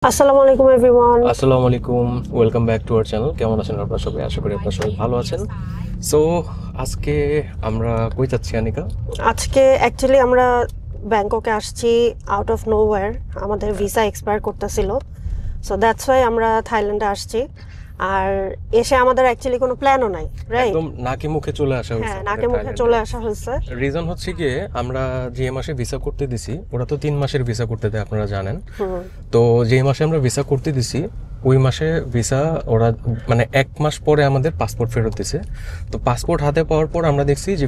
আসসালামু আলাইকুম এভরিওয়ান। আসসালামু আলাইকুম, welcome back to our channel. কেমন আছেন আপনারা সবাই? আশা করি আপনারা সবাই ভালো আছেন। সো আজকে আমরা কই যাচ্ছি আনিকা? আজকে অ্যাকচুয়ালি আমরা ব্যাংককে আসছি আউট অফ নোওয়্যার। আমাদের ভিসা এক্সপায়ার করতেছিল, সো দ্যাটস ওয়াই আমরা থাইল্যান্ডে আসছি। আর এসে আমাদের অ্যাকচুয়ালি কোনো প্ল্যানও নাই, রাইট? একদম নাকে মুখে চলে আসা হয়েছে। হ্যাঁ, নাকে মুখে চলে আসা হয়েছে। রিজন হচ্ছে গিয়ে আমরা যে মাসে ভিসা করতে দিছি, ওরা তো 3 মাসের ভিসা করতে দেয় আপনারা জানেন। তো যে মাসে আমরা ভিসা করতে দিছি ওই মাসে ভিসা ওরা মানে 1 মাস পরে আমাদের পাসপোর্ট ফেরত দিছে। তো পাসপোর্ট হাতে পাওয়ার পর আমরা দেখছি যে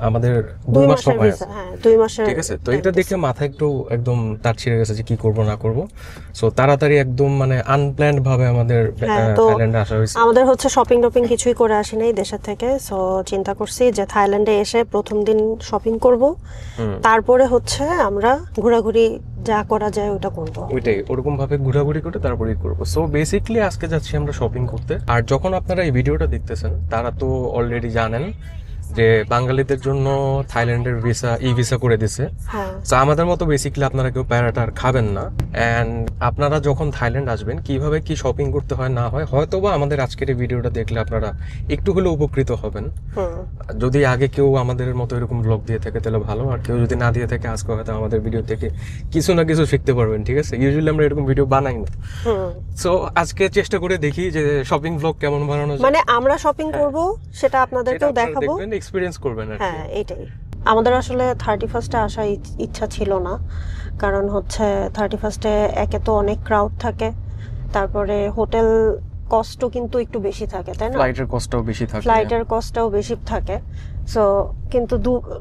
আমাদের 2 মাস সময় আছে। হ্যাঁ, 2 মাসের। ঠিক আছে, তো এটা দেখে মাথা একটু একদম তার ছিঁড়ে গেছে যে কি করব না করব। সো তাড়াতাড়ি একদম মানে আনপ্ল্যান্ড ভাবে আমাদের থাইল্যান্ডে আসা হয়েছে। আমাদের হচ্ছে শপিং টপিং কিছুই করে আসি নাই দেশের থেকে, সো চিন্তা করছি যে থাইল্যান্ডে এসে প্রথম দিন শপিং করব, তারপরে হচ্ছে আমরা ঘোরাঘুরি যা করা যায় ওটা করব। ওইটাই ওরকম ভাবে ঘোরাঘুরি করে তারপরেই করবো। সো বেসিকলি আজকে যাচ্ছি আমরা শপিং করতে। আর যখন আপনারা এই ভিডিওটা দেখতেছেন তারা তো অলরেডি জানেন যে বাঙালিদের জন্য থাইল্যান্ডের ভিসা ভিসা করে দিছে। তো আমাদের মতো বেসিকলি আপনারা কেউ প্যারাটা আর খাবেন না। অ্যান্ড আপনারা যখন থাইল্যান্ড আসবেন কিভাবে কি শপিং করতে হয় না হয়, হয়তোবা আমাদের আজকের এই ভিডিওটা দেখলে আপনারা একটু হলেও উপকৃত হবেন। যদি আগে কেউ আমাদের মতো এরকম ব্লগ দিয়ে থাকে তাহলে ভালো, আর কেউ যদি না দিয়ে থাকে আজকে হয়তো আমাদের ভিডিও থেকে কিছু না কিছু শিখতে পারবেন। ঠিক আছে, ইউজুয়ালি আমরা এরকম ভিডিও বানাই না। সো আজকে চেষ্টা করে দেখি যে শপিং ব্লগ কেমন বানানো যায়। মানে আমরা শপিং করব সেটা আপনাদেরকেও দেখাবো, এক্সপেরিয়েন্স করবেন আর কি। হ্যাঁ, এটাই। আমাদের আসলে 31st-এ আসার ইচ্ছা ছিল না, কারণ হচ্ছে 31st-এ একে তো অনেক ক্রাউড থাকে, তারপরে হোটেল কস্টও কিন্তু একটু বেশি থাকে, তাই না? ফ্লাইটের কস্টটাও বেশি থাকে। ফ্লাইটের কস্টটাও বেশি থাকে। সো কিন্তু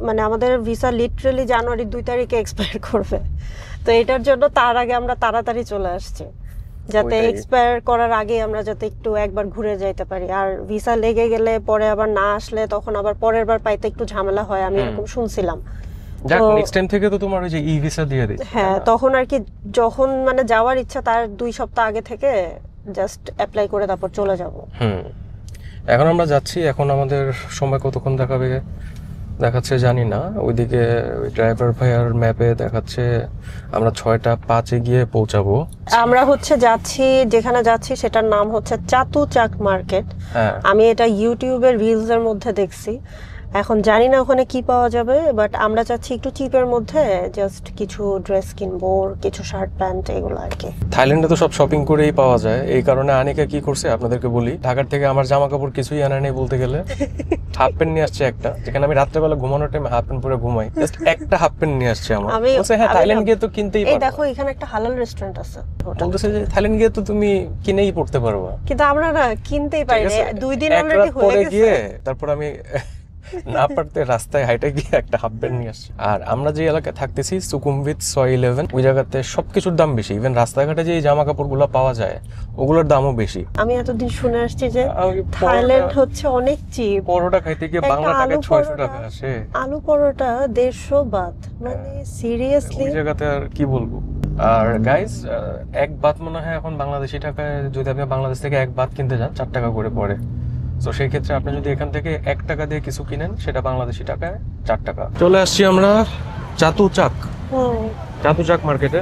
মানে আমাদের ভিসা লিটারালি জানুয়ারির 2 তারিখে এক্সপায়ার করবে, তো এটার জন্য তার আগে আমরা তাড়াতাড়ি চলে আসছি যাতে এক্সপায়ার করার আগে আমরা যাতে একটু একবার ঘুরে যাইতে পারি। আর ভিসা লেগে গেলে পরে আবার না আসলে তখন আবার পরের বার পাইতে একটু ঝামেলা হয়, আমি এরকম শুনছিলাম। যাক, নেক্সট টাইম থেকে তো তোমার ওই যে ভিসা দিয়ে দিই। হ্যাঁ, তখন আর কি যখন মানে যাওয়ার ইচ্ছা তার 2 সপ্তাহ আগে থেকে জাস্ট অ্যাপ্লাই করে তারপর চলে যাব। এখন আমরা যাচ্ছি। এখন আমাদের সময় কতক্ষণ দেখাচ্ছে জানি না। ওইদিকে ওই ড্রাইভার ভাইয়ার ম্যাপে দেখাচ্ছে আমরা 6:05-এ গিয়ে পৌঁছাবো। আমরা হচ্ছে যাচ্ছি, যেখানে যাচ্ছি সেটার নাম হচ্ছে চাতুচাক মার্কেট। আমি এটা ইউটিউবের রিলস এর মধ্যে দেখছি। এখন জানি না ওখানে কি পাওয়া যাবে, বাট আমরা চাচ্ছি একটু চিপের মধ্যে জাস্ট কিছু ড্রেস কিনবো, কিছু শার্ট প্যান্ট, এগুলো আর কি। থাইল্যান্ডে তো সব শপিং করেই পাওয়া যায়, এই কারণে আনিকা কি করছে আপনাদেরকে বলি। ঢাকার থেকে আমার জামা কাপড় কিছুই আনা নেই বলতে গেলে। হাফ প্যান্ট নিয়ে আসছে একটা, যেখানে আমি রাত্রেবেলা ঘুমানোর টাইমে হাফ প্যান্ট পরে ঘুমাই। জাস্ট একটা হাফ প্যান্ট নিয়ে আসছে আমার। বলছে হ্যাঁ থাইল্যান্ড গিয়ে তো কিনতেই পারো। এই দেখো এখানে একটা হালাল রেস্টুরেন্ট আছে। বলতেছে যে থাইল্যান্ড গিয়ে তো তুমি কিনেই পড়তে পারবা, কিন্তু আমরা না কিনতেই পারি না। 2 দিন অলরেডি হয়ে গেছে। তারপর আমি না পারতে রাস্তায় হাইটে গিয়ে একটা হাফ প্যান্ট নিয়ে আসছি। আর আমরা যে এলাকায় থাকতেছি সুকুমবিট 11, ওই জায়গাতে সবকিছুর দাম বেশি। ইভেন রাস্তাঘাটে যে জামা কাপড় গুলো পাওয়া যায় ওগুলোর দামও বেশি। আমি এতদিন শুনে আসছি যে থাইল্যান্ড হচ্ছে অনেক চিপ। পরোটা খাইতে গিয়ে বাংলা টাকায় 600 টাকা আসে। আলু পরোটা 150 বাত, মানে সিরিয়াসলি ওই জায়গাতে আর কি বলবো। আর গাইস, এক বাত মনে হয় এখন বাংলাদেশি টাকায়, যদি আপনি বাংলাদেশ থেকে এক বাত কিনতে যান 4 টাকা করে পড়ে। তো সেই ক্ষেত্রে আপনি যদি এখান থেকে 1 টাকা দিয়ে কিছু কিনেন সেটা বাংলাদেশি টাকায় 4 টাকা। চলে আসছি আমরা চাতুচাক মার্কেটে।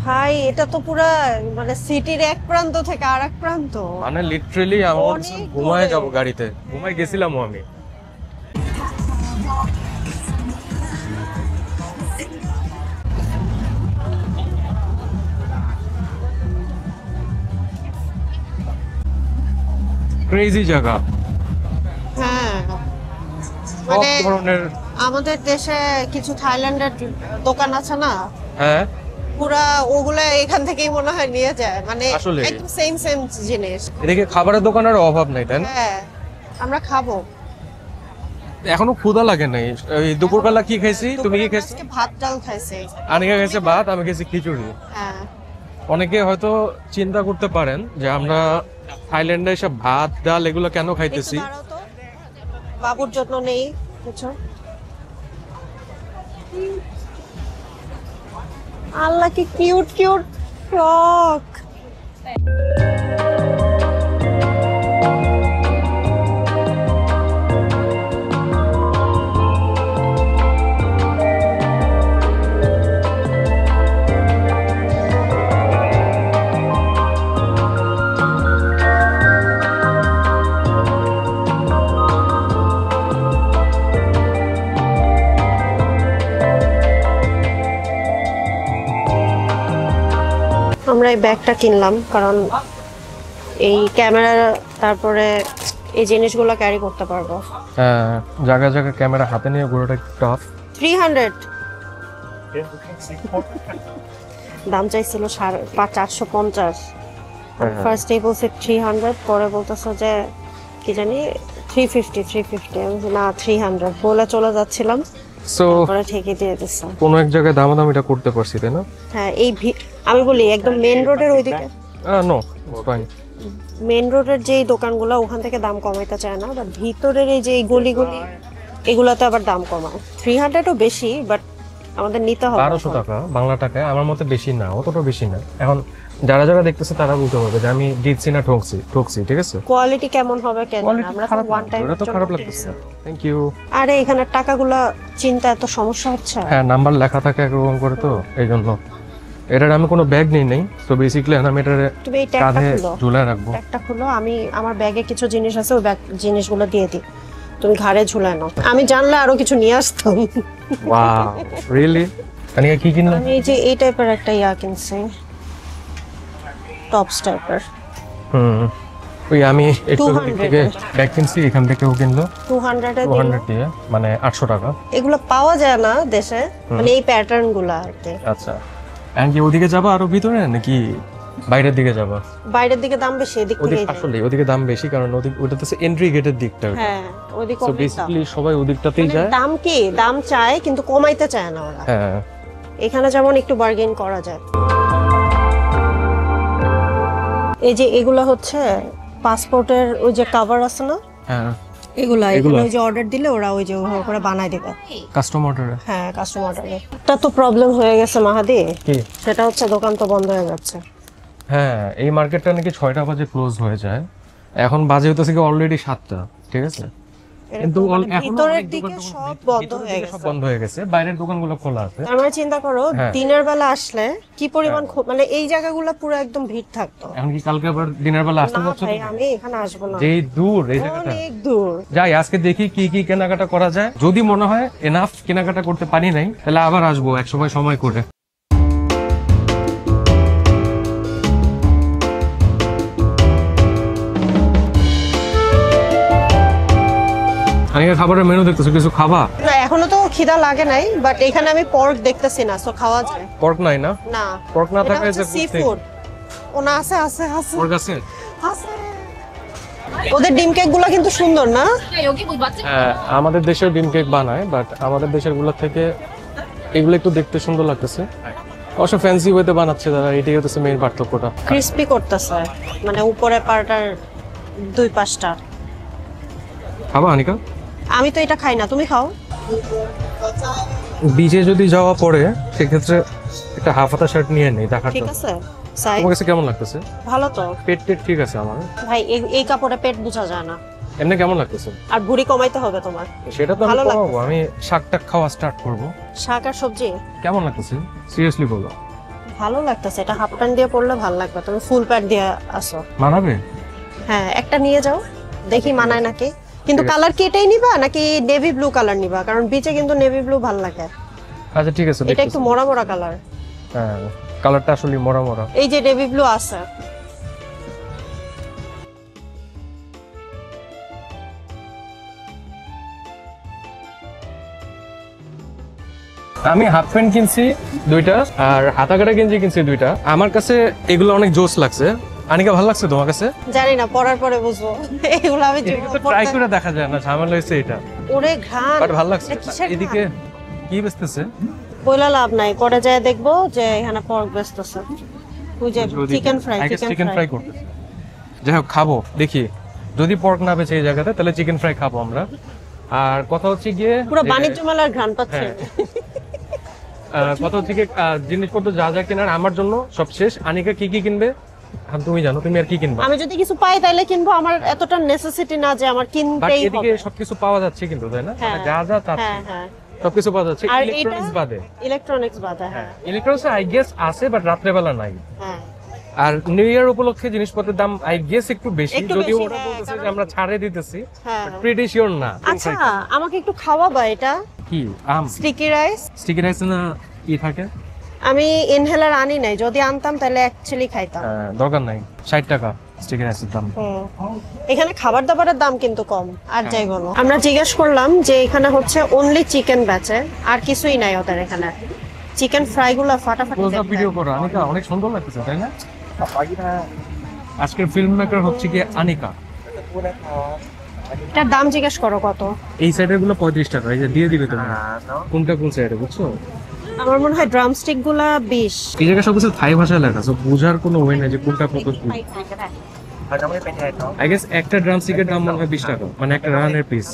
ভাই এটা তো পুরা মানে সিটির এক প্রান্ত থেকে আরেক প্রান্ত, মানে লিটারালি আমার ঘুমায় যাব গাড়িতে, ঘুমায় গেছিলামও আমি। ক্রেজি জায়গা। হ্যাঁ, সব ধরনের আমাদের দেশে কিছু থাইল্যান্ডের দোকান আছে না, হ্যাঁ পুরা ওগুলা এখান থেকেই মনে হয় নিয়ে যায়, মানে একদম সেম জিনিস। এদিকে খাবারের দোকানের অভাব নাই, তাই না? হ্যাঁ, আমরা খাবো। এখনো ক্ষুধা লাগে নাই। ওই দুপুরবেলা কি খাইছি? তুমি কি খাইছো? ভাত ডাল খাইছি। আনিকা খাইছে ভাত, আমি খাইছি খিচুড়ি। হ্যাঁ, অনেকে হয়তো চিন্তা করতে পারেন যে আমরা থাইল্যান্ডে এসে ভাত ডাল এগুলো কেন খাইতেছি। বাবুর জন্য নেই কিছু। আল্লাহ কি কিউট কিউট ফ্রক। আমরা এই ব্যাগটা কিনলাম কারণ এই ক্যামেরা তারপরে এই জিনিসগুলো ক্যারি করতে পারবো। হ্যাঁ, জায়গা জায়গায় ক্যামেরা হাতে নিয়ে ঘোরাটা একটু টাফ। 300 দাম চাইছিল 450। ফার্স্টে বলছে 300, পরে বলতেছে যে কি জানি 350। আমি বলছি, না 300 বলে চলে যাচ্ছিলাম, সো পরে ঠিকই দিয়ে দিচ্ছে। কোনো এক জায়গায় দামাদামিটা করতে পারছি, তাই না? হ্যাঁ, এই আমি বলি একদম মেন রোডের ওইদিকে, নো ফাইন। মেন রোডের যেই দোকানগুলো ওখান থেকে দাম কমাইতে চায় না, বাট ভিতরের এই যে এই গলিগুলি এগুলাতে আবার দাম কমায়। 300ও বেশি, বাট আমাদের নিতে হবে। 1200 টাকা বাংলা টাকায় আমার মতে বেশি না, অতটা বেশি না। এখন যারা যারা দেখতেছে তারা বুঝতে পারবে যে আমি জিতছি না ঠকছি, ঠিক আছে? কোয়ালিটি কেমন হবে কেন, কোয়ালিটি আমরা তো খারাপ ওয়ান টাইম। এটা তো খারাপ লাগতেছে। Thank you. আরে এখানে টাকাগুলা চিন্তা এত সমস্যা হচ্ছে। হ্যাঁ, নাম্বার লেখা থাকে একরকম করে, তো এই জন্য এটার আমি কোনো ব্যাগ নেই, তো বেসিক্যালি আমি এটার তুমি এই ট্যাগটা কাঁধে খুলো, ঝুলায় রাখবো। ট্যাগটা খুলো। আমি আমার ব্যাগে কিছু জিনিস আছে, ওই ব্যাগ জিনিসগুলো দিয়ে দিই, তুমি ঘাড়ে ঝুলায় নাও। আমি জানলে আরো কিছু নিয়ে আসতাম। Wow, really? আমি কি কিনলাম? আমি এই যে এই টাইপের একটা ইয়া কিনছি, টপস টাইপের। ওই আমি একটু 200 থেকে ব্যাগ কিনছি, এখান থেকেও কিনলো 200 এ 200 দিয়ে, মানে 800 টাকা। এগুলো পাওয়া যায় না দেশে, মানে এই প্যাটার্ন গুলা আর কি। আচ্ছা, এখন কি ওদিকে যাবা আরো ভিতরে নাকি বাইরের দিকে যাবা? বাইরের দিকে দাম বেশি, এদিক ওদিকে থেকে আসলে ওদিকে দাম বেশি, কারণ ওটা তো এন্ট্রি গেটের দিকটা। হ্যাঁ, ওদিকে সো অনেক দাম। বেসিক্যালি সবাই ওদিকটাতেই যায়। দাম কি দাম চায়, কিন্তু কমাইতে চায় না ওরা। হ্যাঁ, এখানে যেমন একটু বার্গেন করা যায়। এই যে এগুলো হচ্ছে পাসপোর্টের ওই যে কভার আছে না, হ্যাঁ, এগুলা এগুলো ওই যে অর্ডার দিলে ওরা ওই যে ওভাবে করে বানায় দেবে কাস্টমাররা। হ্যাঁ, কাস্টমার অর্ডারে। একটা তো প্রবলেম হয়ে গেছে মাহাদি, কি? সেটা হচ্ছে দোকান তো বন্ধ হয়ে যাচ্ছে। হ্যাঁ, এই মার্কেটটা নাকি 6টা বাজে ক্লোজ হয়ে যায়, এখন বাজে হইতেছে কি অলরেডি 7টা, ঠিক আছে? কিন্তু ভিতরের দিকে সব বন্ধ হয়ে গেছে, সব বন্ধ হয়ে গেছে, বাইরের দোকানগুলো খোলা আছে। আমরা চিন্তা করো হ্যাঁ। দিনের বেলা আসলে কি পরিমাণ মানে এই জায়গাগুলো পুরো একদম ভিড় থাকতো। এখন কি কালকে আবার দিনের বেলা আসতে না যাচ্ছ? ভাই, আমি এখানে আসবো না, যেই দূর এই জায়গাটা, অনেক দূর। যাই আজকে দেখি কি কি কেনাকাটা করা যায়। যদি মনে হয় এনাফ কেনাকাটা করতে পারি নাই, তাহলে আবার আসবো এক সময় করে। আমি খাবারের মেনু দেখতেছো, কিছু খাবা? না, এখনো তো খিদা লাগে নাই, বাট এখানে আমি পর্ক দেখতেছি না, সো খাওয়া যায়। পর্ক নাই না? না, পর্ক না থাকলে যে সি ফুড। ও না, আছে আছে আছে পর্ক আছে। আছে। ওদের ডিম কেক গুলা কিন্তু সুন্দর না? হ্যাঁ, আমাদের দেশেও ডিম কেক বানায়, বাট আমাদের দেশের গুলোর থেকে এগুলো একটু দেখতে সুন্দর লাগতেছে। অবশ্য ফ্যান্সি ওয়েতে বানাচ্ছে তারা, এটাই হচ্ছে মেইন পার্থক্যটা। ক্রিস্পি করতেছে, মানে উপরে পার্টার 2-5টা। খাবা আনিকা? আমি তো এটা খাই না, তুমি খাও। বিচে যদি যাওয়া পড়ে সেক্ষেত্রে একটা হাফ হাতা শার্ট নিয়ে নেই, দেখার ঠিক জন্য। আছে, সাই তোমার কাছে কেমন লাগতেছে? ভালো তো। পেট ঠিক আছে আমার। ভাই এই কাপড়ে পেট বোঝা যায় না, এমনি কেমন লাগতেছে? আর ভুঁড়ি কমাইতে হবে তোমার। সেটা তো আমি ভালো কমাবো, আমি শাকটা খাওয়া স্টার্ট করব। শাক আর সবজি কেমন লাগতেছে সিরিয়াসলি বলো? ভালো লাগতেছে। এটা হাফ প্যান্ট দিয়ে পরলে ভালো লাগবে, তুমি ফুল প্যান্ট দিয়ে আসো। মানাবে? হ্যাঁ, একটা নিয়ে যাও, দেখি মানায় নাকি। কিন্তু কালার কি এটাই নিবা নাকি নেভি ব্লু কালার নিবা? কারণ বিচে কিন্তু নেভি ব্লু ভালো লাগে। আচ্ছা ঠিক আছে, এটা দেখতেছি। একটু মরা মরা কালার। হ্যাঁ, কালারটা আসলে মরা মরা। এই যে নেভি ব্লু আছে। আমি হাফ প্যান্ট কিনছি 2টা, আর হাতাকাটা কিনছি 2টা। আমার কাছে এগুলো অনেক জোস লাগছে। আনিকা, ভালো লাগছে তোমার কাছে? জানি না, পরার পরে বুঝবো। এগুলো আমি এদিকে তো ট্রাই করে দেখা যায় না, ঝামেলা হয়েছে এটা। ওরে ঘ্রাণ, বাট ভালো লাগছে। এটা কিসের এদিকে কি বেচতেছে? বইলা লাভ নাই, পরে যায় দেখবো যে এখানে পর্ক বেচতেছে। ওই যে চিকেন ফ্রাই করতেছে। যাই হোক, খাবো দেখি। যদি পর্ক না বেচে এই জায়গাতে, তাহলে চিকেন ফ্রাই খাবো আমরা। আর কথা হচ্ছে গিয়ে পুরো বাণিজ্য মেলার ঘ্রাণ পাচ্ছে। কথা হচ্ছে গিয়ে জিনিসপত্র যা যা কেনার আমার জন্য সব শেষ। আনিকা কি কি কিনবে তুমি জানো, তুমি আর কি কিনবা? আমি যদি কিছু পাই তাহলে কিনবো, আমার এতটা নেসেসিটি না যে আমার বাট কিনতেই এদিকে হবে। সবকিছু পাওয়া যাচ্ছে কিন্তু, তাই না? হ্যাঁ, মানে যা যা চাচ্ছি হ্যাঁ হ্যাঁ, সবকিছু পাওয়া যাচ্ছে, আর ইলেকট্রনিক্স বাদে। ইলেকট্রনিক্স বাদে, হ্যাঁ ইলেকট্রনিক্স আই গেস আছে, বাট রাত্রেবেলা নাই। হ্যাঁ। আর নিউ ইয়ার উপলক্ষে জিনিসপত্রের দাম আই গেস একটু বেশি, একটু যদিও বেশি, ওরা হ্যাঁ, বলতেছে যে কারণ- আমরা ছাড়ে দিতেছি, হ্যাঁ। প্রিটি শিওর না। আচ্ছা, আমাকে একটু খাওয়াবা এটা? কি আম? Sticky rice. স্টিকি রাইস না কি থাকে? আমি ইনহেলার আনি নাই, যদি আনতাম তাহলে অ্যাকচুয়ালি খাইতাম। দরকার নাই, 60 টাকা স্টিকের অ্যাসিড দাম। এখানে খাবার দাবারের দাম কিন্তু কম, আর যাই বলো। আমরা জিজ্ঞেস করলাম যে এখানে হচ্ছে অনলি চিকেন বেচে, আর কিছুই নাই ওদের এখানে। চিকেন ফ্রাই গুলো ফাটাফাটি ভিডিও করো আনিকা, অনেক সুন্দর লাগতেছে তাই না? আজকের ফিল্ম মেকার হচ্ছে কি আনিকা। এটার দাম জিজ্ঞেস করো কত। এই সাইডের গুলো 35 টাকা, এই যে দিয়ে দিবে তুমি। কোনটা কোন সাইডে বুঝছো? আমার মনে হয় ড্রামস্টিক গুলা 20। এই জায়গায় সব কিছু থাই ভাষায় লেখা, সো বোঝার কোনো ওয়ে নাই যে কোনটা কত কি। আই গেস একটা ড্রামস্টিকের দাম মনে হয় 20 টাকা, মানে একটা রানের পিস।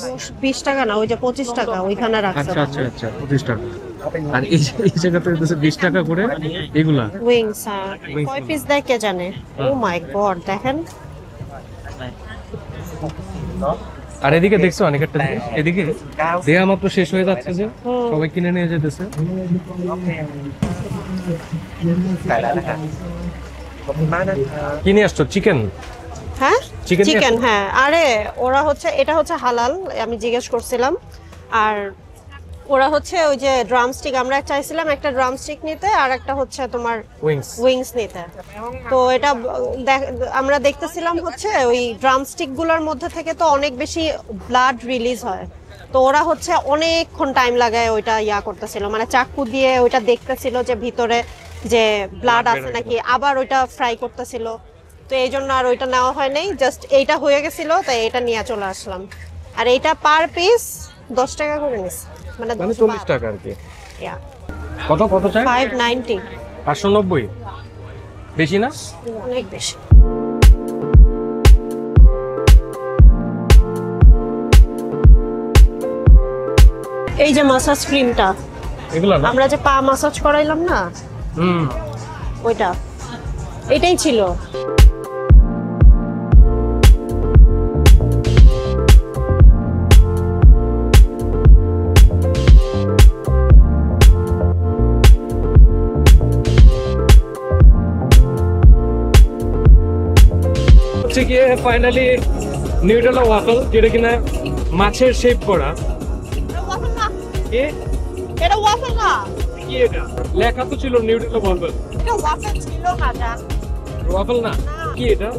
20 টাকা না, ওই যে 25 টাকা ওইখানে রাখছে। আচ্ছা আচ্ছা আচ্ছা 25 টাকা। আর এই জায়গাতে 20 টাকা করে এগুলা উইংস। কয় পিস দেয় কে জানে। ও মাই গড, দেখেন। আর এদিকে দেখছো অনেকটা জিনিস, এদিকে দেয়া মাত্র শেষ হয়ে যাচ্ছে যে সবাই কিনে নিয়ে যেতেছে। কিনে আসছো চিকেন? হ্যাঁ Chicken চিকেন, হ্যাঁ। আরে ওরা হচ্ছে, এটা হচ্ছে হালাল, আমি জিজ্ঞেস করছিলাম। আর ওরা হচ্ছে ওই যে ড্রামস্টিক, আমরা চাইছিলাম একটা ড্রামস্টিক নিতে, আর একটা হচ্ছে তোমার উইংস নিতে। তো এটা আমরা দেখতেছিলাম হচ্ছে ওই ড্রামস্টিক গুলোর মধ্যে থেকে তো অনেক বেশি ব্লাড রিলিজ হয়। তো ওরা হচ্ছে অনেকক্ষণ টাইম লাগায় ওইটা করতেছিল, মানে চাকু দিয়ে ওইটা দেখতেছিল যে ভিতরে যে ব্লাড আছে নাকি, আবার ওইটা ফ্রাই করতেছিল। তো এই জন্য আর ওইটা নেওয়া হয় নাই, জাস্ট এইটা হয়ে গেছিল, তাই এটা নিয়ে চলে আসলাম। আর এইটা পার পিস 10 টাকা করে নিস, মানে 40 টাকা আর কি। ইয়া কত কত চাই? 590। 590 বেশি না? অনেক বেশি। এই যে মাসাজ ক্রিমটা, এগুলা না? আমরা যে পা মাসাজ করাইলাম না, ওইটা এটাই ছিল। হচ্ছে গিয়ে ফাইনালি নিউটেলা ওয়াফল, যেটা কিনা মাছের শেপ করা। এটা ওয়াফল না, কি এটা? লেখা তো ছিল নিউটেলা ওয়াফল। এটা ওয়াফল ছিল না, জান। ওয়াফল না, কি এটা?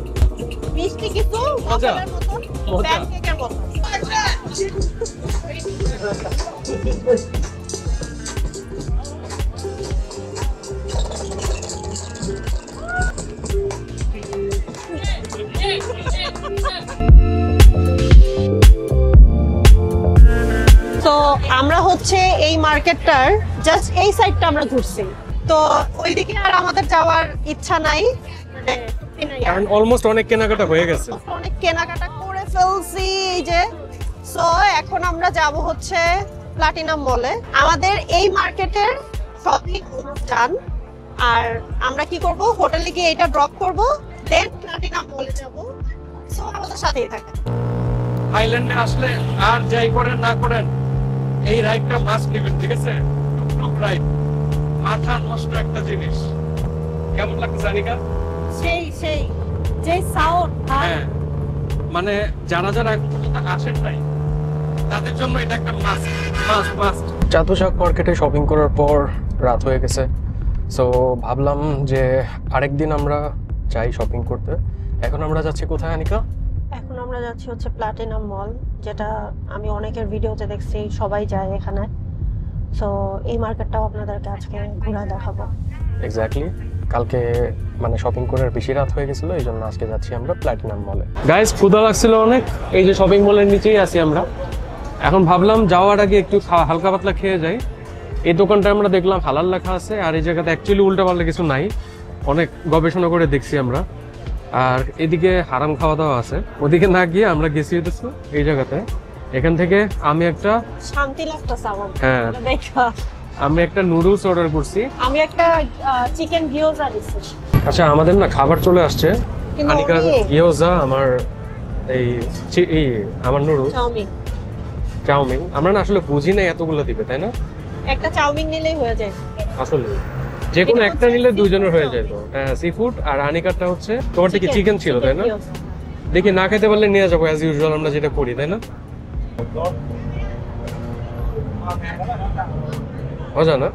মিষ্টি কিছু ওয়াফলের মতো, প্যানকেকের মতো। তো আমরা হচ্ছে এই মার্কেটটার জাস্ট এই সাইডটা আমরা ঘুরছি, তো ওইদিকে আর আমাদের যাওয়ার ইচ্ছা নাই, কারণ অলমোস্ট অনেক কেনাকাটা হয়ে গেছে, অনেক কেনাকাটা করে ফেলছি। এই যে সো এখন আমরা যাব হচ্ছে প্লাটিনাম মলে। আমাদের এই মার্কেটের সবই অনুষ্ঠান, আর আমরা কি করব, হোটেলে গিয়ে এটা ড্রপ করব, দেন প্লাটিনাম মলে যাব। সো আমাদের সাথেই থাকেন। থাইল্যান্ডে আসলে আর যাই করেন না করেন এই রাইডটা মাস্ট নেবেন, ঠিক আছে? টুকটুক রাইড, মাথা নষ্ট একটা জিনিস। কেমন লাগছে আনিকা? সেই যে সাউন্ড, হ্যাঁ, মানে যারা যারা আসেন নাই তাদের জন্য এটা একটা মাস্ট। চাতুশাক মার্কেটে শপিং করার পর রাত হয়ে গেছে, সো ভাবলাম যে আরেকদিন আমরা যাই শপিং করতে। এখন আমরা যাচ্ছি কোথায় আনিকা? এখন আমরা যাচ্ছি হচ্ছে প্লাটিনাম মল, যেটা আমি অনেকের ভিডিওতে দেখছি, সবাই যায় এখানে। সো এই মার্কেটটাও আপনাদেরকে আজকে ঘুরে দেখাবো। এক্স্যাক্টলি, কালকে মানে শপিং করে বেশি রাত হয়ে গেছিল, এই জন্য আজকে যাচ্ছি আমরা প্লাটিনাম মলে। গাইস, ক্ষুধা লাগছিল অনেক, এই যে শপিং মলের নিচেই আছি আমরা। এখন ভাবলাম যাওয়ার আগে একটু হালকা পাতলা খেয়ে যাই। এই দোকানটা আমরা দেখলাম হালাল লেখা আছে, আর এই জায়গাতে অ্যাকচুয়ালি উল্টাপাল্টা কিছু নাই, অনেক গবেষণা করে দেখছি আমরা। আর এদিকে হারাম খাওয়া দাওয়া আছে, ওদিকে না গিয়ে আমরা গেছি হতেছে এই জায়গাতে। এখান থেকে আমি একটা শান্তি লাগতেছে আমার, হ্যাঁ দেখা। আমি একটা নুডলস অর্ডার করছি, আমি একটা চিকেন গিয়োজা দিছি। আচ্ছা আমাদের না খাবার চলে আসছে। আনিকা গিয়োজা, আমার এই আমার নুডলস, চাউমিন। আমরা না আসলে বুঝি না এতগুলো দিবে, তাই না? একটা চাউমিন নিলেই হয়ে যায় আসলে যে কোনো একটা নিলে দুইজনের হয়ে যেত। হ্যাঁ, সি ফুড। আর আনিকারটা হচ্ছে তোমারটা কি চিকেন ছিল, তাই না? দেখি না খেতে পারলে নিয়ে যাবো অ্যাজ ইউজুয়াল, আমরা যেটা করি, তাই না? মজা না?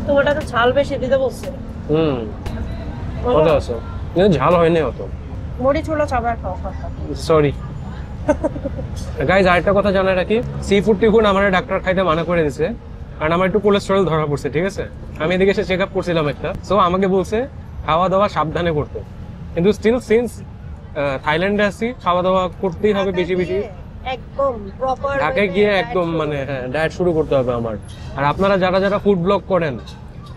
তোমারটা তো ঝাল বেশি দিতে বলছে। মজা আছে, কিন্তু ঝাল হয়নি অত। মরিচ হলো চাবার খাও। সরি গাইজ, আরেকটা কথা জানার রাখি, সি ফুড টিফুড আমার ডাক্তার খাইতে মানা করে দিছে, কারণ আমার একটু কোলেস্টেরল ধরা পড়ছে, ঠিক আছে? আমি এদিকে এসে চেক আপ করছিলাম একটা, সো আমাকে বলছে খাওয়া দাওয়া সাবধানে করতে, কিন্তু স্টিল সিন্স থাইল্যান্ডে আছি, খাওয়া দাওয়া করতেই হবে বেশি বেশি। একদম প্রপার ঢাকায় গিয়ে একদম মানে ডায়েট শুরু করতে হবে আমার। আর আপনারা যারা যারা ফুড ব্লগ করেন,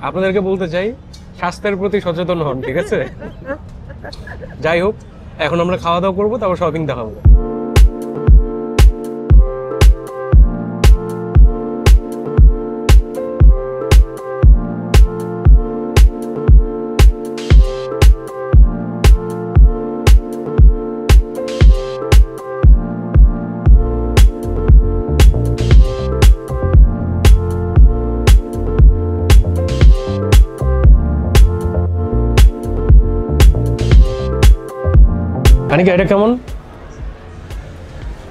আপনাদেরকে বলতে চাই স্বাস্থ্যের প্রতি সচেতন হন, ঠিক আছে? যাই হোক, এখন আমরা খাওয়া দাওয়া করবো, তারপর শপিং দেখাবো। আনিকা, এটা কেমন?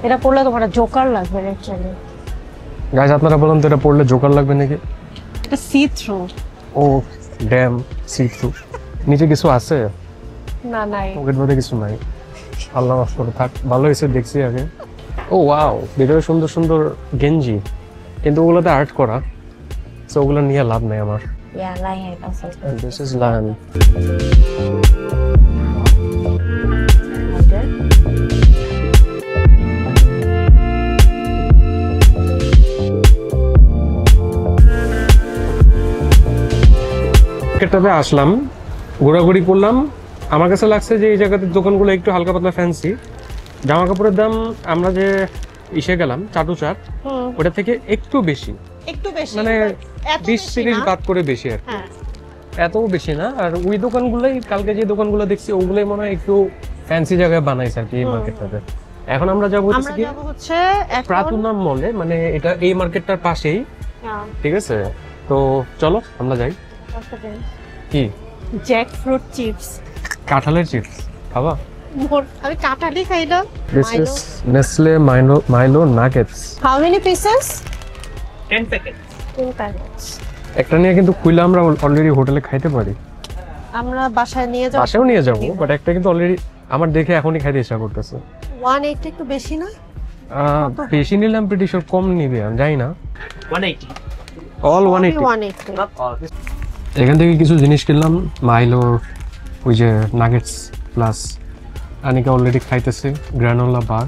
এটা পড়লে তোমার জোকার লাগবে অ্যাকচুয়ালি। গাইস, আপনারা বলেন তো এটা পড়লে জোকার লাগবে নাকি? এটা সি থ্রু। ও ড্যাম, সি থ্রু। নিচে কিছু আছে? না নাই, পকেট মধ্যে কিছু নাই। আল্লাহ মাফ করো, থাক, ভালো হয়েছে দেখছি আগে। ও ওয়াও, ভিতরে সুন্দর সুন্দর গেঞ্জি, কিন্তু ওগুলোতে আর্ট করা, তো ওগুলো নিয়ে লাভ নাই আমার। Yeah, Lion also. This is lion. মার্কেটটাতে আসলাম, ঘোরাঘুরি করলাম, আমার কাছে লাগছে যে এই জায়গাতে দোকানগুলো একটু হালকা পাতলা ফ্যান্সি। জামা কাপড়ের দাম আমরা যে ইসে গেলাম চাটুচার, ওটা থেকে একটু বেশি, মানে 20-30 বাদ করে বেশি আর কি, এত বেশি না। আর ওই দোকানগুলোই, কালকে যে দোকানগুলো দেখছি ওগুলোই মনে হয় একটু ফ্যান্সি জায়গায় বানাইছে আর কি এই মার্কেটটাতে। এখন আমরা যাবো হচ্ছে প্রাতুনাম মলে, মানে এটা এই মার্কেটটার পাশেই, ঠিক আছে? তো চলো আমরা যাই। কি? Jack fruit chips. কাঁঠালের চিপস খাবা? আমি কাঁঠালই খাই না। This is Nestle Milo Nuggets. How many pieces? 10 packets. 10 packets. একটা নিয়ে কিন্তু খুইলা আমরা অলরেডি হোটেলে খাইতে পারি, আমরা বাসায় নিয়ে যাব। বাসায়ও নিয়ে যাবো, বাট একটা কিন্তু অলরেডি আমার দেখে এখনই খাইতে ইচ্ছা করতেছে। 180 একটু বেশি না? বেশি নিলাম, প্রিটি শিওর কম নিবে, আমি জানি না। 180. অল 180। 180। Not all. This এখান থেকে কিছু জিনিস কিনলাম, মাইলোর ওই যে নাগেটস প্লাস আনিকা অলরেডি খাইতেছে গ্রানোলা বার।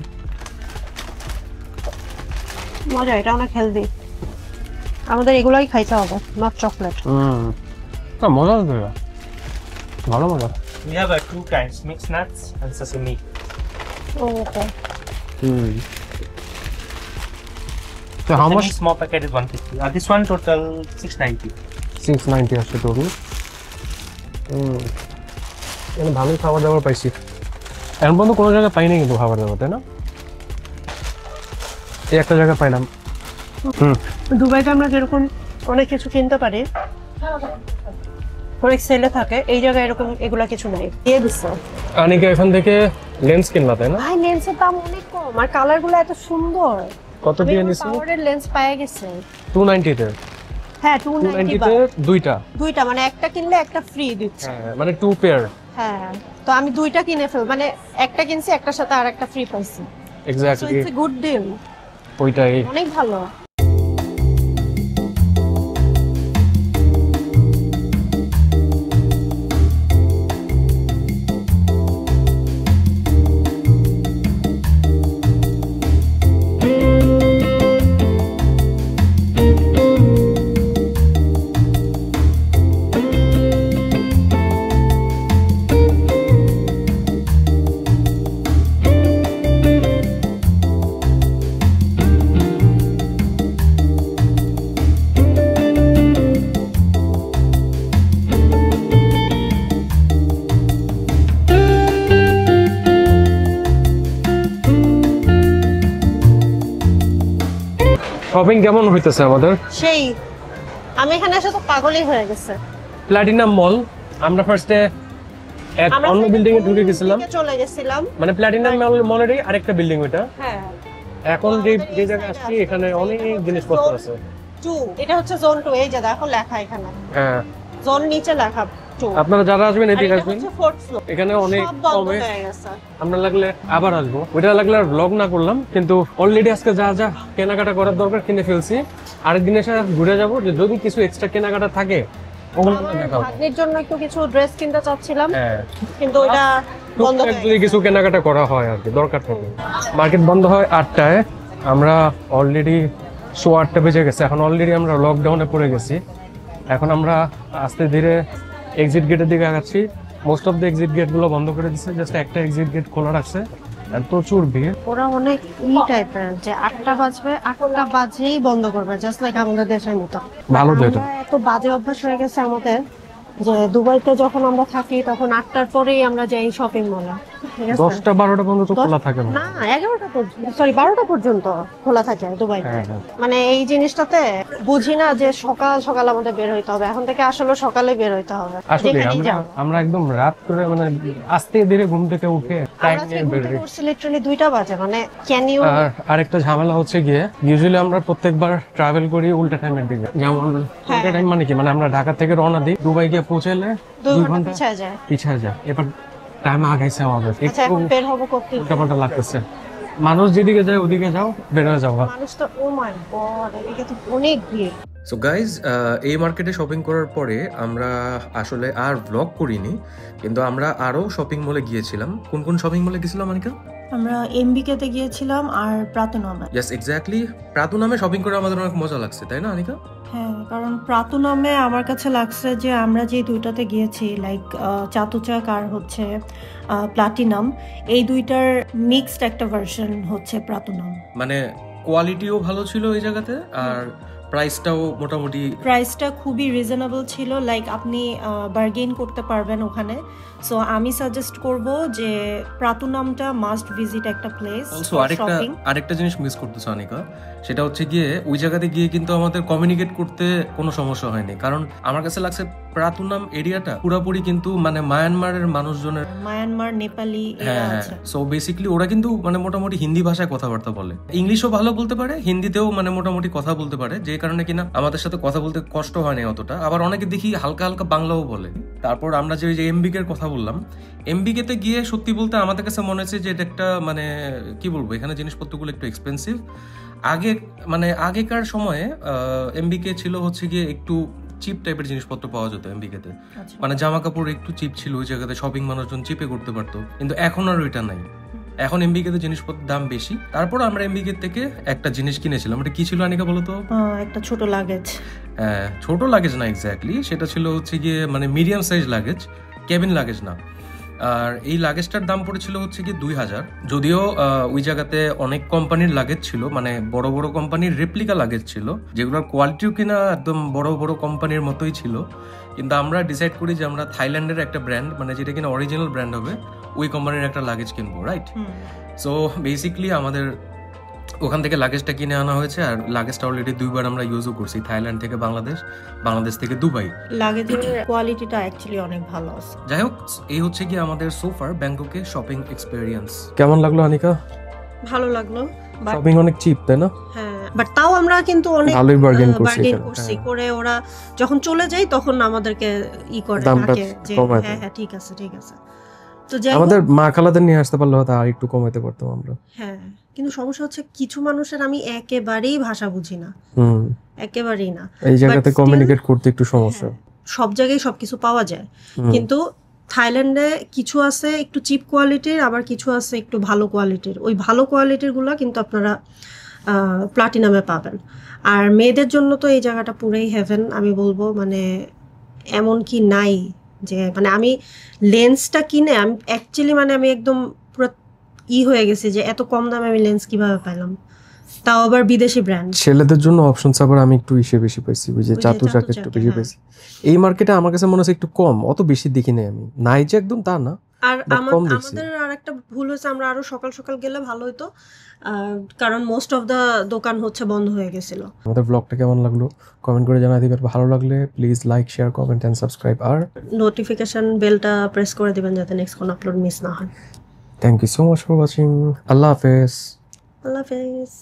মজা, এটা অনেক হেলদি। আমাদের এগুলাই খাইতে হবে, নট চকলেট। না মজা আছে, ভালো মজা। we have two kinds, mixed nuts and sesame. ওকে। তো how much? Sesame small packet is 150. This one total 690. 690 আসছে টোটাল। এখানে ভালোই খাবার দাবার পাইছি, এখন পর্যন্ত কোনো জায়গায় পাইনি কিন্তু খাবার দাবার, তাই না? এই একটা জায়গায় পাইলাম। দুবাইতে আমরা যেরকম অনেক কিছু কিনতে পারি, অনেক সেলে থাকে, এই জায়গায় এরকম এগুলা কিছু নাই। দিয়ে দিচ্ছে। আনিকা এখান থেকে লেন্স কিনলা, তাই না? ভাই লেন্সের দাম অনেক কম, আর কালারগুলো এত সুন্দর। কত দিয়ে নিছো? পাওয়ারের লেন্স পাওয়া গেছে 290 তে। হ্যাঁ 290 তে দুইটা, মানে একটা কিনলে একটা ফ্রি দিচ্ছে। হ্যাঁ মানে 2 পেয়ার। হ্যাঁ, তো আমি দুইটা কিনে ফেল, মানে একটা কিনছি, একটার সাথে আর একটা ফ্রি পাইছি। So exactly, it's a good deal. ওইটাই। অনেক ভালো। শপিং কেমন হইতেছে আমাদের? সেই আমি এখানে এসে তো পাগলই হয়ে গেছে। প্ল্যাটিনাম মল, আমরা ফার্স্টে এক অন্য বিল্ডিং এ ঢুকে গেছিলাম, চলে গেছিলাম, মানে প্ল্যাটিনাম মলেরই আরেকটা বিল্ডিং ওটা। হ্যাঁ এখন যে যে জায়গায় আসছি এখানে অনেক জিনিসপত্র আছে। 2 এটা হচ্ছে জোন 2, এই যে দেখো লেখা এখানে হ্যাঁ জোন নিচে লেখা 2। আপনারা যারা আসবেন এদিকে এটা আসবেন, হচ্ছে 4th ফ্লোর, এখানে অনেক সব বন্ধ কমে হয়ে গেছে। আমরা লাগলে আবার আসবো। ওইটা লাগলে আর ব্লগ না করলাম, কিন্তু অলরেডি আজকে যা যা কেনাকাটা করার দরকার কিনে ফেলছি। আরেকদিন এসে ঘুরে যাবো, যে যদি কিছু এক্সট্রা কেনাকাটা থাকে ওগুলো দেখাবো। ভাগ্নির জন্য একটু কিছু ড্রেস কিনতে চাচ্ছিলাম, হ্যাঁ কিন্তু ওটা বন্ধ হয়ে যদি কিছু কেনাকাটা করা হয় আর কি দরকার থাকে। মার্কেট বন্ধ হয় 8টায়, আমরা অলরেডি 8:30 বেজে গেছে। এখন অলরেডি আমরা লকডাউনে পড়ে গেছি। এখন আমরা আস্তে ধীরে এক্সিট গেটের দিকে আগাচ্ছি। Most of the exit gate গুলো বন্ধ করে দিচ্ছে, জাস্ট একটা এক্সিট গেট খোলা রাখছে। আর প্রচুর ভিড়। ওরা অনেক টাইপের যে 8টা বাজবে, 8টা বাজেই বন্ধ করবে, জাস্ট লাইক আমাদের দেশের মতো। ভালো তো এটা। আমরা এত বাজে অভ্যাস হয়ে গেছে আমাদের যে দুবাইতে যখন আমরা থাকি তখন 8টার পরেই আমরা যাই শপিং মলে, ঠিক আছে? 10টা 12টা পর্যন্ত খোলা থাকে না। না 11টা পর্যন্ত, সরি 12টা পর্যন্ত খোলা থাকে দুবাইতে। হ্যাঁ, হ্যাঁ। মানে এই জিনিসটাতে বুঝি না যে সকাল সকাল আমাদের বের হইতে হবে, এখন থেকে আসলে সকালে বের হইতে হবে। আসলে যেখানেই যাও। আমরা একদম রাত করে মানে আস্তে ধীরে ঘুম থেকে উঠে টাইম আমরা নিয়ে ঘুম বের থেকে হই। উঠছি লিটারালি 2টা বাজে, মানে ক্যান ইউ। আর আরেকটা ঝামেলা হচ্ছে গিয়ে, ইউজুয়ালি আমরা প্রত্যেকবার ট্রাভেল করি উল্টা টাইমের দিকে। যেমন উল্টা টাইম মানে কি, মানে আমরা ঢাকা থেকে রওনা দিই, দুবাই গিয়ে পৌঁছালে 2 2 ঘন্টা ঘন্টা পিছিয়ে যায়। পিছিয়ে যায়। এবার টাইম আগাইছে আমাদের, আচ্ছা একটু এখন বের হবো করতে, উল্টাপাল্টা লাগতেছে। মানুষ যেদিকে যায় ওদিকে যাও, বের হয়ে যাও। মানুষ তো ও মাই গড, এদিকে তো অনেক ভিড়। সো গাইজ, এই মার্কেটে শপিং করার পরে আমরা আসলে আর ব্লগ করিনি, কিন্তু আমরা আরো শপিং মলে গিয়েছিলাম। কোন কোন শপিং মলে গেছিলাম অনিকা? আমরা এমবিকে তে গিয়েছিলাম আর প্রাতনামে। ইয়েস এক্স্যাক্টলি, প্রাতুনামে শপিং করে আমাদের অনেক মজা লাগছে, তাই না অনিকা? হ্যাঁ, কারণ প্রাতনামে আমার কাছে লাগছে যে আমরা যে দুইটাতে গিয়েছি, লাইক চাতুচাক আর হচ্ছে প্লাটিনাম, এই দুইটার মিক্সড একটা ভার্সন হচ্ছে প্রাতনাম। মানে কোয়ালিটিও ভালো ছিল এই জায়গাতে, আর প্রাইসটাও মোটামুটি, প্রাইসটা খুবই রিজনেবল ছিল, লাইক আপনি বার্গেইন করতে পারবেন ওখানে। সো আমি সাজেস্ট করব যে প্রাতনামটা মাস্ট ভিজিট একটা প্লেস। অলসো আরেকটা জিনিস মিস করতেছে অনিকা, সেটা হচ্ছে গিয়ে ওই জায়গাতে গিয়ে কিন্তু আমাদের কমিউনিকেট করতে কোনো সমস্যা হয়নি। কারণ আমার কাছে লাগছে প্রাতুনাম এরিয়াটা পুরোপুরি কিন্তু মানে মায়ানমারের মানুষজনের, মায়ানমার, নেপালি এরা হ্যাঁ, আছে। সো বেসিক্যালি ওরা কিন্তু মানে মোটামুটি হিন্দি ভাষায় কথাবার্তা বলে, ইংলিশও ভালো বলতে পারে, হিন্দিতেও মানে মোটামুটি কথা বলতে পারে, যে কারণে কিনা আমাদের সাথে কথা বলতে কষ্ট হয় না অতটা। আবার অনেকে দেখি হালকা হালকা বাংলাও বলে। তারপর আমরা যে এমবিকে কথা বললাম, এমবিকে তে গিয়ে সত্যি বলতে আমাদের কাছে মনে হচ্ছে যে এটা একটা মানে কি বলবো, এখানে জিনিসপত্রগুলো একটু এক্সপেন্সিভ। আগেকার সময়ে এমবিকে ছিল হচ্ছে গিয়ে একটু চিপ টাইপের জিনিসপত্র পাওয়া যেত এমবিকে তে, মানে জামা কাপড় একটু চিপ ছিল ওই জায়গাতে, শপিং মানুষজন চিপে করতে পারতো। কিন্তু এখন আর ওইটা নাই, এখন এমবিকে তে জিনিসপত্রের দাম বেশি। তারপর আমরা এমবিকে থেকে একটা জিনিস কিনেছিলাম। এটা কি ছিল আনিকা বলো তো? একটা ছোট লাগেজ। ছোট লাগেজ না এক্স্যাক্টলি, সেটা ছিল হচ্ছে গিয়ে মানে medium size luggage, cabin luggage না। আর এই লাগেজটার দাম পড়েছিল হচ্ছে কি 2000। যদিও ওই জায়গাতে অনেক কোম্পানির লাগেজ ছিল, মানে বড় বড় কোম্পানির রেপ্লিকা লাগেজ ছিল, যেগুলোর কোয়ালিটিও কিনা একদম বড় বড় কোম্পানির মতোই ছিল। কিন্তু আমরা ডিসাইড করি যে আমরা থাইল্যান্ডের একটা ব্র্যান্ড, মানে যেটা কিনা অরিজিনাল ব্র্যান্ড হবে, ওই কোম্পানির একটা লাগেজ কিনবো, রাইট? সো বেসিক্যালি আমাদের ওখান থেকে লাগেজটা কিনে আনা হয়েছে, আর লাগেজটা অলরেডি 2বার আমরা ইউজও করছি, থাইল্যান্ড থেকে বাংলাদেশ, বাংলাদেশ থেকে দুবাই। লাগেজের কোয়ালিটিটা অ্যাকচুয়ালি অনেক ভালো আছে। যাই হোক, এই হচ্ছে কি আমাদের সোফার ব্যাংককে শপিং এক্সপেরিয়েন্স। কেমন লাগলো অনিকা? ভালো লাগলো, শপিং অনেক চিপ, তাই না? হ্যাঁ, বাট তাও আমরা কিন্তু অনেক ভালোই বার্গেন করছি করে ওরা যখন চলে যায় তখন আমাদেরকে করে দামটা যে কমায় হ্যাঁ হ্যাঁ ঠিক আছে ঠিক আছে। তো আমাদের মা খালাদের নিয়ে আসতে পারলে হয়তো আর একটু কমাইতে পারতাম আমরা। হ্যাঁ, কিন্তু সমস্যা হচ্ছে কিছু মানুষের আমি একেবারেই ভাষা বুঝি না, একেবারেই না। এই জায়গাতে কমিউনিকেট করতে একটু সমস্যা। সব জায়গায় সবকিছু পাওয়া যায়, কিন্তু থাইল্যান্ডে কিছু আছে একটু চিপ কোয়ালিটির, আবার কিছু আছে একটু ভালো কোয়ালিটির। ওই ভালো কোয়ালিটির গুলা কিন্তু আপনারা প্লাটিনামে পাবেন। আর মেয়েদের জন্য তো এই জায়গাটা পুরোই হেভেন আমি বলবো, মানে এমন কি নাই যে মানে আমি লেন্সটা কিনে আমি অ্যাকচুয়ালি মানে আমি একদম পুরো হয়ে গেছি যে এত কম দামে আমি লেন্স কিভাবে পেলাম, তাও আবার বিদেশি ব্র্যান্ড। ছেলেদের জন্য অপশনস আবার আমি একটু বেশি পাইছি, ওই যে চাতুচাক একটু বেশি পাইছি। এই মার্কেটে আমার কাছে মনে হচ্ছে একটু কম, অত বেশি দেখি নাই আমি, নাই যে একদম তা না। আর আমাদের আর একটা ভুল হয়েছে, আমরা আরো সকাল সকাল গেলে ভালো হতো, কারণ মোস্ট অফ দা দোকান হচ্ছে বন্ধ হয়ে গেছিল। আমাদের ব্লগটা কেমন লাগলো কমেন্ট করে জানাতে দিবেন, ভালো লাগলে please like, share, comment and subscribe, আর নোটিফিকেশন বেলটা প্রেস করে দিবেন যাতে নেক্সট কোন আপলোড মিস না হয়। Thank you so much for watching. আল্লাহ হাফেজ। আল্লাহ হাফেজ।